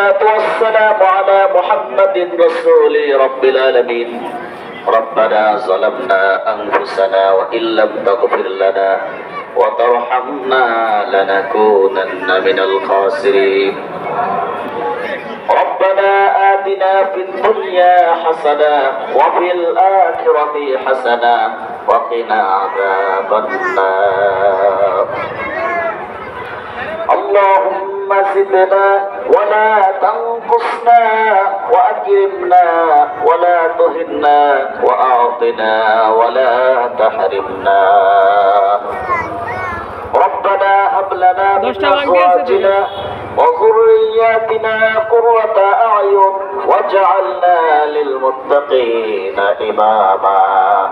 والصلاة والسلام على محمد رسول رب العالمين ربنا ظلمنا أنفسنا وإن لم تغفر لنا وترحمنا لنكونن من الخاسرين ربنا آتنا في الدنيا حسنة وفي الآخرة حسنة وقنا عذاب النار اللهم زدنا ولا تنقصنا وأكرمنا ولا تهنا وأعطنا ولا تحرمنا ربنا هب لنا من أزواجنا وذرياتنا قرة أعين واجعلنا للمتقين إماما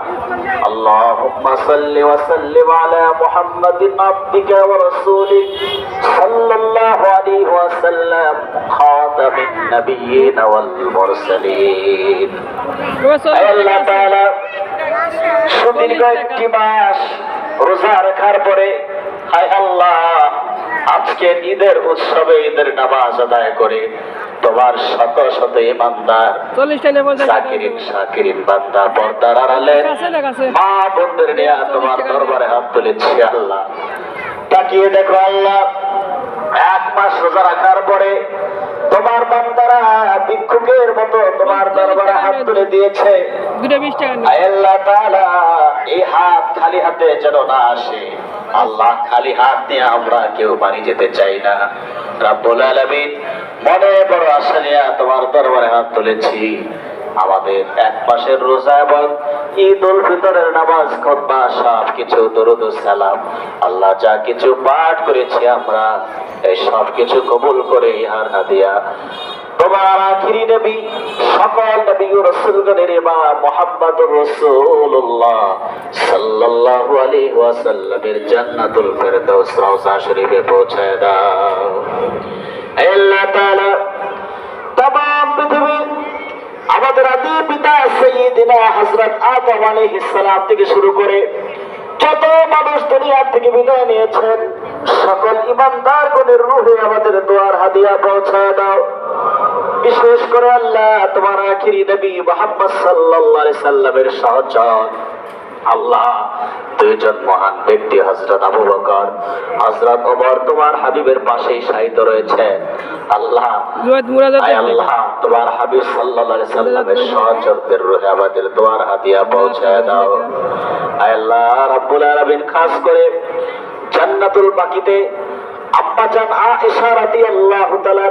اللهم صل وسلم على محمد عبدك ورسولك صلى الله عليه وسلم خاتم النبيين والمرسلين الله تعالى সুদীর্ঘ একটি মাস রোজা রাখার পরে হায় আল্লাহ আজকে ঈদের উৎসবে ঈদের নামাজ আদায় করে তোমার শত শত ইমানদার জাকিরিন শাকিরিন বান্দা পর্দার আড়ালে মা বোনদের নিয়ে তোমার দরবারে হাত তুলেছি আল্লাহ তাকিয়ে দেখো আল্লাহ এক মাস রোজা রাখার পরে তোমার বান্দারা ভিক্ষুকের মতো তোমার দরবারে হাত তুলে দিয়েছে আল্লাহ তাআলা এই হাত খালি হাতে যেন না আসে আল্লাহ খালি হাত নিয়ে আমরা কেউ বাড়ি যেতে চাই না রব্বুল আলামিন মনে বড় আশা নিয়ে তোমার দরবারে হাত তুলেছি আমাদের এক মাসের রোজা এবং ঈদ উল ফিতরের নামাজ খুতবা সব কিছু দরুদ ও সালাম আল্লাহ যা কিছু পাঠ করেছি আমরা এই সব কিছু কবুল করে ইহার হাদিয়া তোমার আখিরি নবী সকল নবী ও রাসূলগণের ইমাম মুহাম্মদুর রাসূলুল্লাহ সাল্লাল্লাহু আলাইহি ওয়াসাল্লামের জান্নাতুল ফেরদাউস রওজা শরীফে পৌঁছায় দাও আল্লাহ তাআলা तमाम পৃথিবী আমাদের আদি পিতা সাইয়্যিদিনা হযরত আদম আলাইহিস সালাম থেকে শুরু করে যত মানুষ দুনিয়া থেকে বিদায় নিয়েছেন সকল ইমানদার গণের রূহে আমাদের দোয়ার হাদিয়া পৌঁছায় দাও বিশেষ করে আল্লাহ তোমার আখিরি নবী মুহাম্মদ সাল্লাল্লাহু আলাইহি সাল্লামের সহচর আল্লাহ দুইজন মহান ব্যক্তি হযরত আবু বকর হযরত ওমর তোমার হাবিবের পাশেই শায়িত রয়েছে আল্লাহ আল্লাহ তোমার হাবিব সাল্লাল্লাহু আলাইহি সাল্লামের সহচরদের রূহে আমাদের দোয়ার হাদিয়া পৌঁছায় দাও আল্লাহ রাব্বুল আলামিন খাস করে জান্নাতুল বাকিতে আম্মা জান আয়েশা রাদিয়াল্লাহু তাআলা